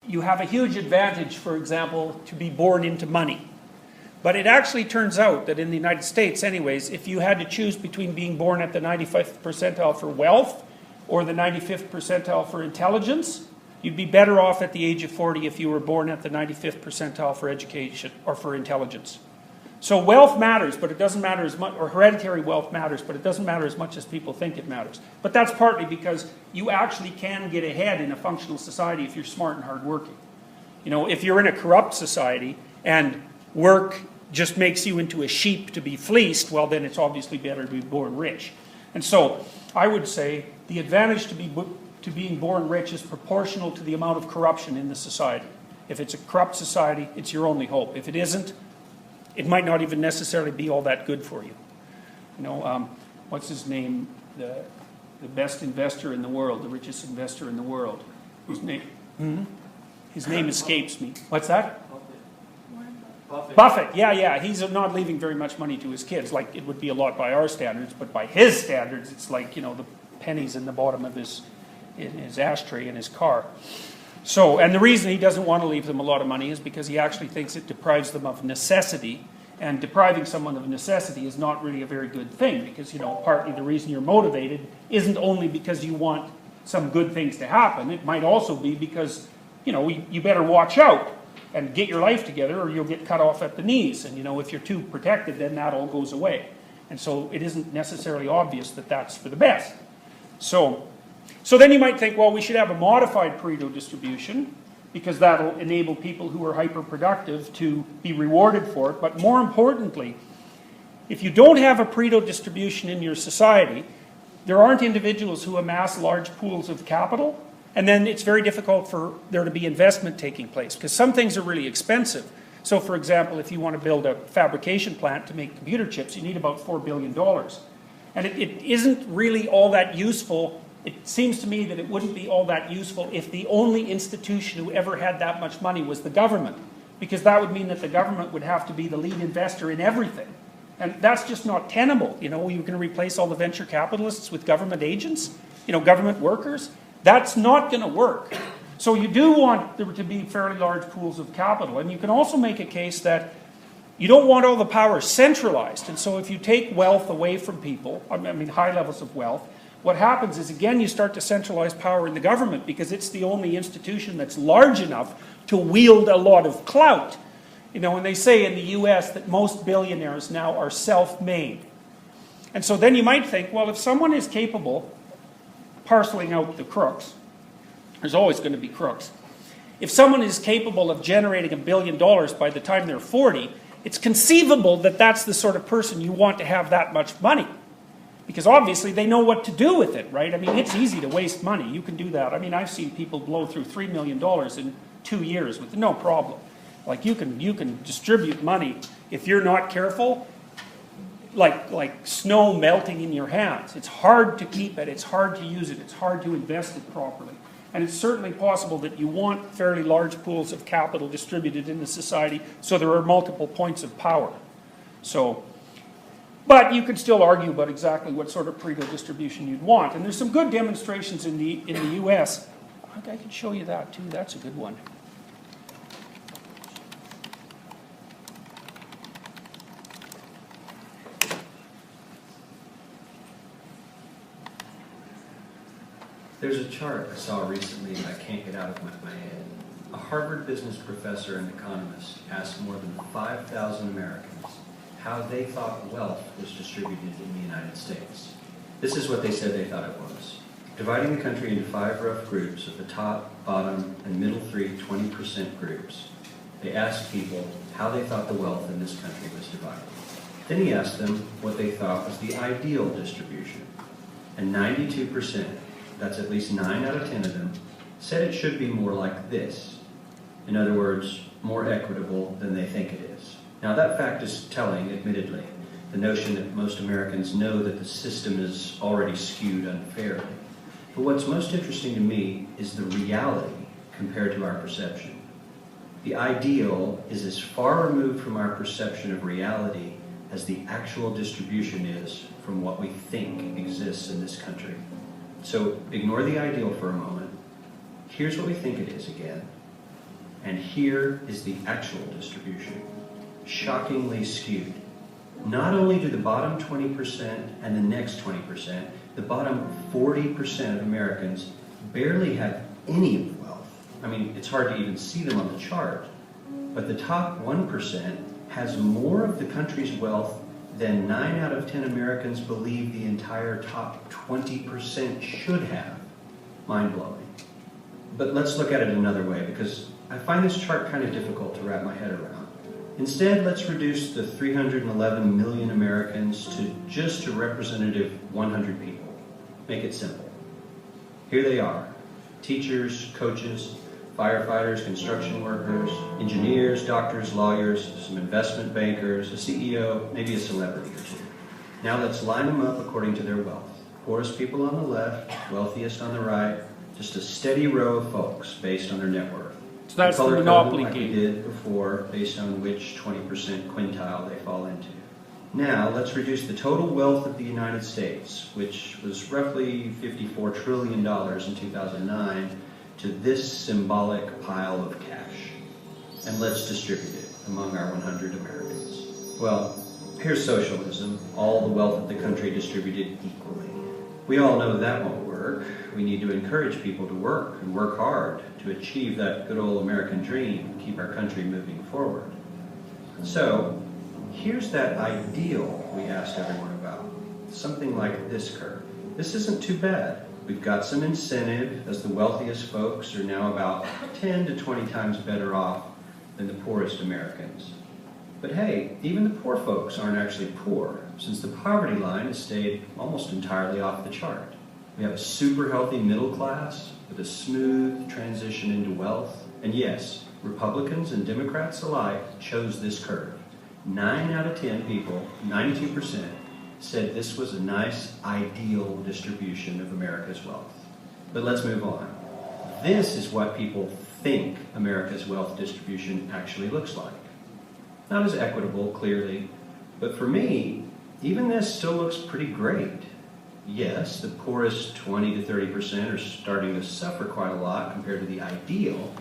you have a huge advantage, for example, to be born into money. But it actually turns out that in the United States anyways, if you had to choose between being born at the 95th percentile for wealth or the 95th percentile for intelligence, you'd be better off at the age of 40 if you were born at the 95th percentile for education or for intelligence. So wealth matters, but it doesn't matter as much, or hereditary wealth matters, but it doesn't matter as much as people think it matters. But that's partly because you actually can get ahead in a functional society if you're smart and hardworking. You know, if you're in a corrupt society and work just makes you into a sheep to be fleeced, well then it's obviously better to be born rich. And so I would say the advantage to being born rich is proportional to the amount of corruption in the society. If it's a corrupt society, it's your only hope. If it isn't, it might not even necessarily be all that good for you. You know, what's his name? The best investor in the world, the richest investor in the world. His name escapes me. What's that? Buffett. Yeah. He's not leaving very much money to his kids. Like, it would be a lot by our standards, but by his standards, it's like, you know, the pennies in the bottom of his ashtray in his car. So, and the reason he doesn't want to leave them a lot of money is because he actually thinks it deprives them of necessity, and depriving someone of necessity is not really a very good thing, because, you know, partly the reason you're motivated isn't only because you want some good things to happen. It might also be because, you know, you better watch out and get your life together or you'll get cut off at the knees. And, you know, if you're too protected, then that all goes away. And so it isn't necessarily obvious that that's for the best. So then you might think, well, we should have a modified Pareto distribution because that'll enable people who are hyper-productive to be rewarded for it. But more importantly, if you don't have a Pareto distribution in your society, there aren't individuals who amass large pools of capital, and then it's very difficult for there to be investment taking place because some things are really expensive. So for example, if you want to build a fabrication plant to make computer chips, you need about $4 billion. And it isn't really all that useful. It seems to me that it wouldn't be all that useful if the only institution who ever had that much money was the government, because that would mean that the government would have to be the lead investor in everything. And that's just not tenable. You know, you're going to replace all the venture capitalists with government agents, you know, government workers. That's not going to work. So you do want there to be fairly large pools of capital. And you can also make a case that you don't want all the power centralized. And so if you take wealth away from people, I mean high levels of wealth, what happens is, again, you start to centralize power in the government because it's the only institution that's large enough to wield a lot of clout. You know, and they say in the US that most billionaires now are self-made. And so then you might think, well, if someone is capable, parceling out the crooks, there's always going to be crooks. If someone is capable of generating $1 billion by the time they're 40, it's conceivable that that's the sort of person you want to have that much money. Because obviously they know what to do with it, right? I mean, it's easy to waste money. You can do that. I mean, I've seen people blow through $3 million in 2 years with no problem. Like, you can distribute money if you're not careful, like snow melting in your hands. It's hard to keep it. It's hard to use it. It's hard to invest it properly. And it's certainly possible that you want fairly large pools of capital distributed in the society so there are multiple points of power. But you could still argue about exactly what sort of Pareto distribution you'd want. And there's some good demonstrations in the US. I can show you that too. That's a good one. There's a chart I saw recently that I can't get out of my head. A Harvard business professor and economist asked more than 5,000 Americans how they thought wealth was distributed in the United States. This is what they said they thought it was. Dividing the country into 5 rough groups of the top, bottom, and middle 3 20% groups, they asked people how they thought the wealth in this country was divided. Then he asked them what they thought was the ideal distribution. And 92%, that's at least 9 out of 10 of them, said it should be more like this. In other words, more equitable than they think it is. Now that fact is telling, admittedly, the notion that most Americans know that the system is already skewed unfairly. But what's most interesting to me is the reality compared to our perception. The ideal is as far removed from our perception of reality as the actual distribution is from what we think exists in this country. So ignore the ideal for a moment. Here's what we think it is again. And here is the actual distribution. Shockingly skewed. Not only do the bottom 20% and the next 20%, the bottom 40% of Americans barely have any of the wealth. I mean, it's hard to even see them on the chart. But the top 1% has more of the country's wealth than 9 out of 10 Americans believe the entire top 20% should have. Mind-blowing. But let's look at it another way, because I find this chart kind of difficult to wrap my head around. Instead, let's reduce the 311 million Americans to just a representative 100 people. Make it simple. Here they are: teachers, coaches, firefighters, construction workers, engineers, doctors, lawyers, some investment bankers, a CEO, maybe a celebrity or two. Now let's line them up according to their wealth. Poorest people on the left, wealthiest on the right, just a steady row of folks based on their net worth. So that's the monopoly like game. we did before, based on which 20% quintile they fall into. Now, let's reduce the total wealth of the United States, which was roughly $54 trillion in 2009, to this symbolic pile of cash. And let's distribute it among our 100 Americans. Well, here's socialism, all the wealth of the country distributed equally. We all know that won't work. We need to encourage people to work and work hard to achieve that good old American dream and keep our country moving forward. So, here's that ideal we asked everyone about. Something like this curve. This isn't too bad. We've got some incentive, as the wealthiest folks are now about 10 to 20 times better off than the poorest Americans. But hey, even the poor folks aren't actually poor, since the poverty line has stayed almost entirely off the chart. We have a super healthy middle class with a smooth transition into wealth. And yes, Republicans and Democrats alike chose this curve. 9 out of 10 people, 92%, said this was a nice, ideal distribution of America's wealth. But let's move on. This is what people think America's wealth distribution actually looks like. Not as equitable, clearly, but for me, even this still looks pretty great. Yes, the poorest 20 to 30% are starting to suffer quite a lot compared to the ideal,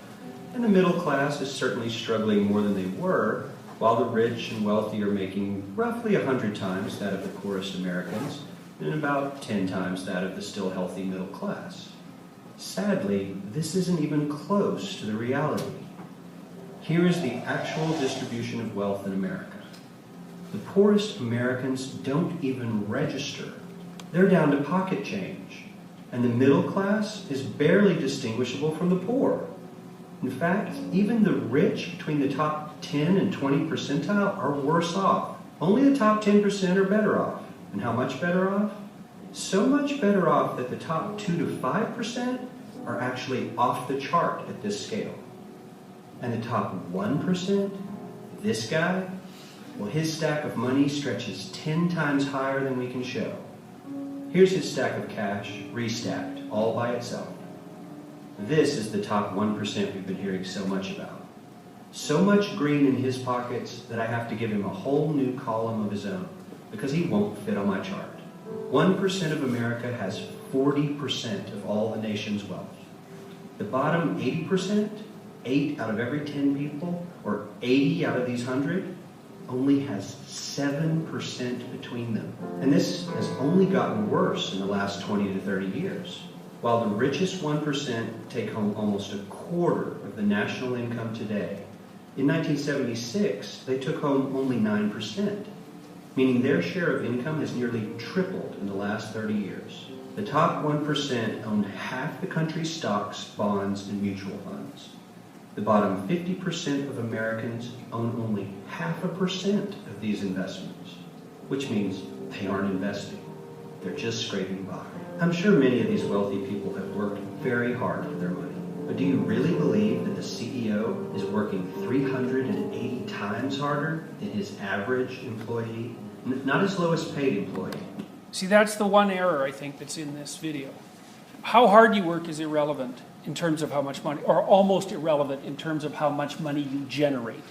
and the middle class is certainly struggling more than they were, while the rich and wealthy are making roughly 100 times that of the poorest Americans, and about 10 times that of the still healthy middle class. Sadly, this isn't even close to the reality. Here is the actual distribution of wealth in America. The poorest Americans don't even register. They're down to pocket change. And the middle class is barely distinguishable from the poor. In fact, even the rich between the top 10 and 20 percentile are worse off. Only the top 10% are better off. And how much better off? So much better off that the top 2 to 5% are actually off the chart at this scale. And the top 1%, this guy, well, his stack of money stretches 10 times higher than we can show. Here's his stack of cash, restacked, all by itself. This is the top 1% we've been hearing so much about. So much green in his pockets that I have to give him a whole new column of his own, because he won't fit on my chart. 1% of America has 40% of all the nation's wealth. The bottom 80%, 8 out of every 10 people, or 80 out of these 100, only has 7% between them. And this has only gotten worse in the last 20 to 30 years. While the richest 1% take home almost a quarter of the national income today, in 1976, they took home only 9%, meaning their share of income has nearly tripled in the last 30 years. The top 1% own half the country's stocks, bonds, and mutual funds. The bottom 50% of Americans own only 0.5% of these investments, which means they aren't investing. They're just scraping by. I'm sure many of these wealthy people have worked very hard for their money. But do you really believe that the CEO is working 380 times harder than his average employee? Not his lowest paid employee. See, that's the one error, I think, that's in this video. How hard you work is irrelevant in terms of how much money, or almost irrelevant in terms of how much money you generate,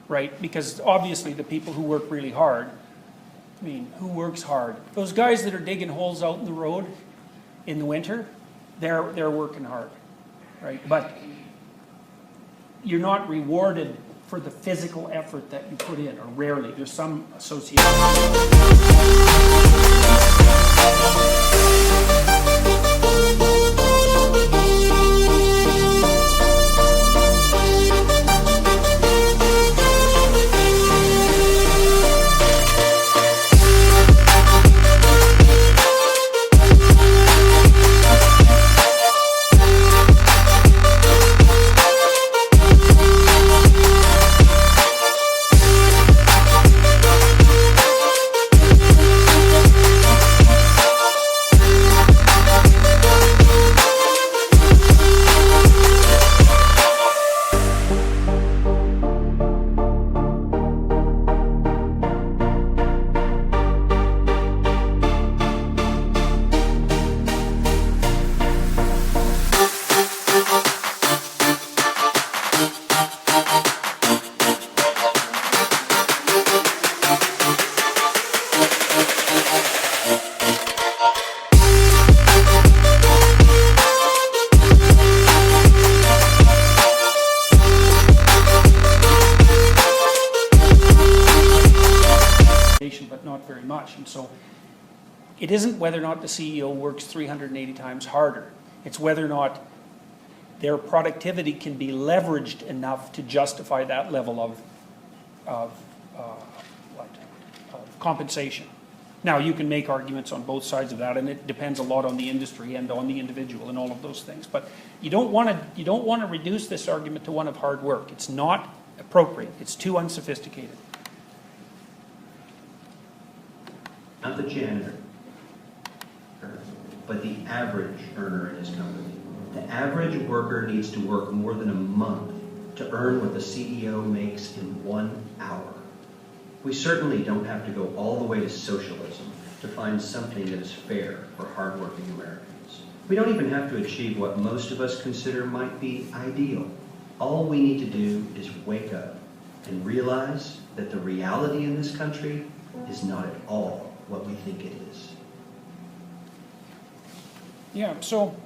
right? Because obviously the people who work really hard, I mean, who works hard? Those guys that are digging holes out in the road in the winter, they're working hard, right? But you're not rewarded for the physical effort that you put in, or rarely. There's some association. But not very much. And so it isn't whether or not the CEO works 380 times harder. It's whether or not their productivity can be leveraged enough to justify that level of compensation. Now, you can make arguments on both sides of that, and it depends a lot on the industry and on the individual and all of those things. But you don't want to reduce this argument to one of hard work. It's not appropriate. It's too unsophisticated. Not the janitor, but the average earner in his company. The average worker needs to work more than a month to earn what the CEO makes in 1 hour. We certainly don't have to go all the way to socialism to find something that is fair for hardworking Americans. We don't even have to achieve what most of us consider might be ideal. All we need to do is wake up and realize that the reality in this country is not at all what we think it is. Yeah, so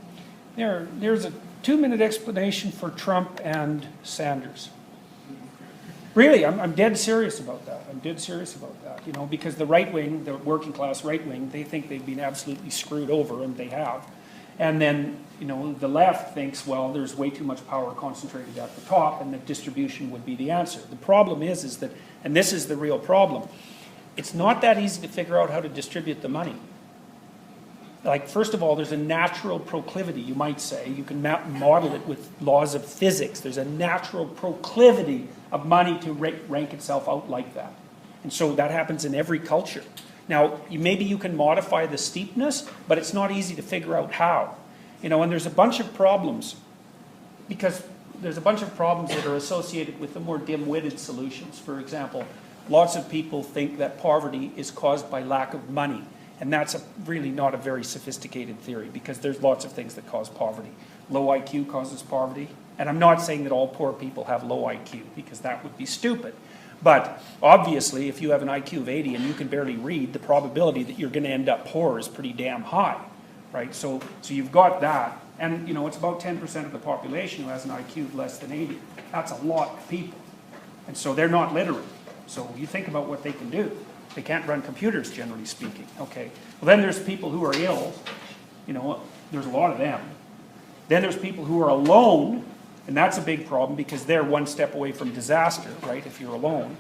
there's a 2-minute explanation for Trump and Sanders. Really, I'm dead serious about that. I'm dead serious about that, you know, because the right wing, the working class right wing, they think they've been absolutely screwed over, and they have. And then, you know, the left thinks, well, there's way too much power concentrated at the top, and that distribution would be the answer. The problem is that, and this is the real problem, it's not that easy to figure out how to distribute the money. Like, first of all, there's a natural proclivity, you might say. You can model it with laws of physics. There's a natural proclivity of money to rank itself out like that. And so that happens in every culture. Now, maybe you can modify the steepness, but it's not easy to figure out how. You know, and there's a bunch of problems, because there's a bunch of problems that are associated with the more dim-witted solutions. For example, lots of people think that poverty is caused by lack of money. And that's really not a very sophisticated theory, because there's lots of things that cause poverty. Low IQ causes poverty. And I'm not saying that all poor people have low IQ, because that would be stupid. But obviously, if you have an IQ of 80 and you can barely read, the probability that you're going to end up poor is pretty damn high, right? So you've got that. And, you know, it's about 10% of the population who has an IQ of less than 80. That's a lot of people. And so they're not literate. So you think about what they can do. They can't run computers, generally speaking. Okay. Well, then there's people who are ill. You know, there's a lot of them. Then there's people who are alone, and that's a big problem, because they're one step away from disaster, right, if you're alone.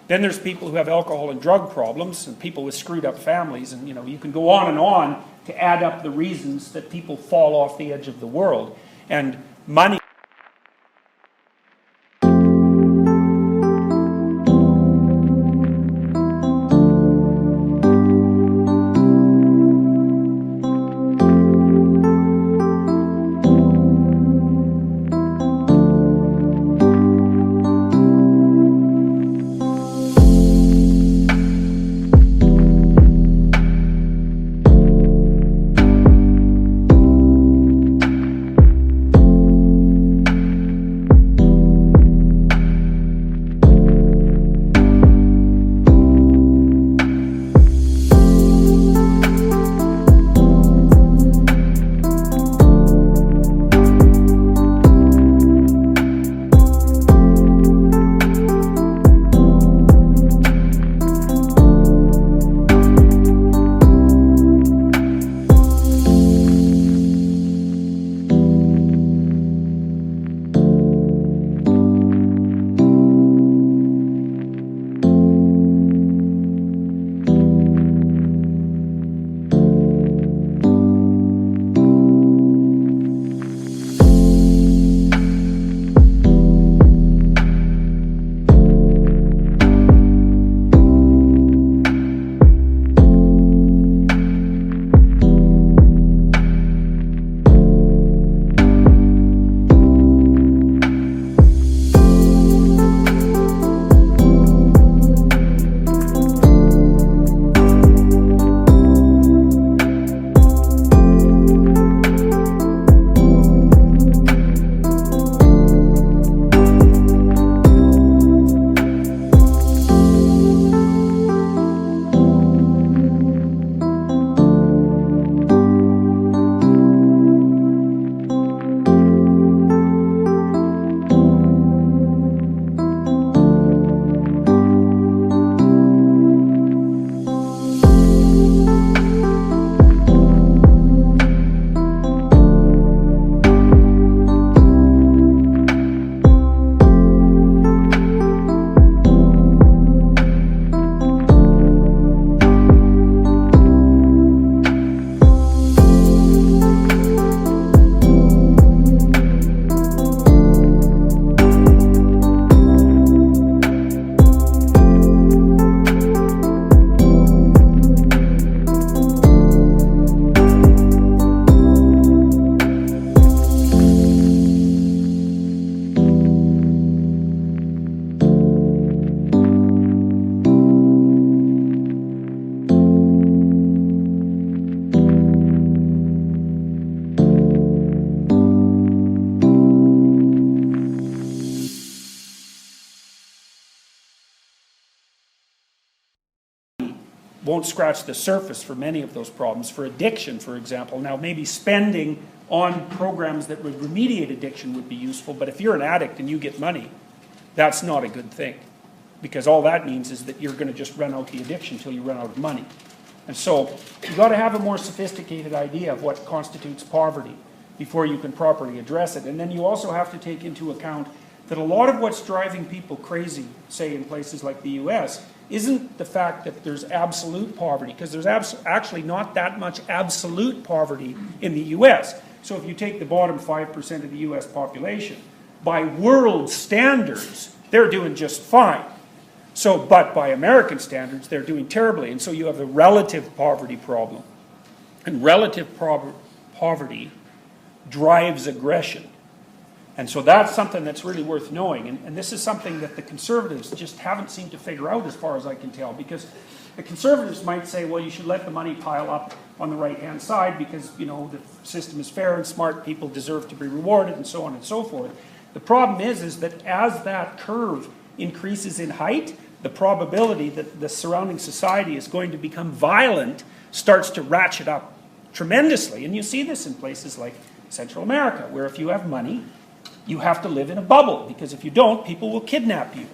Then there's people who have alcohol and drug problems, and people with screwed up families, and, you know, you can go on to add up the reasons that people fall off the edge of the world. And money won't scratch the surface for many of those problems. For addiction, for example, now maybe spending on programs that would remediate addiction would be useful, but if you're an addict and you get money, that's not a good thing. Because all that means is that you're going to just run out the addiction until you run out of money. And so you've got to have a more sophisticated idea of what constitutes poverty before you can properly address it. And then you also have to take into account that a lot of what's driving people crazy, say in places like the US, isn't the fact that there's absolute poverty, because there's actually not that much absolute poverty in the US. So if you take the bottom 5% of the US population, by world standards, they're doing just fine. So, but by American standards, they're doing terribly. And so you have the relative poverty problem. And relative poverty drives aggression. And so that's something that's really worth knowing. And this is something that the conservatives just haven't seemed to figure out, as far as I can tell. Because the conservatives might say, well, you should let the money pile up on the right-hand side because, you know, the system is fair and smart people deserve to be rewarded and so on and so forth. The problem is that as that curve increases in height, the probability that the surrounding society is going to become violent starts to ratchet up tremendously. And you see this in places like Central America, where if you have money, you have to live in a bubble, because if you don't, people will kidnap you.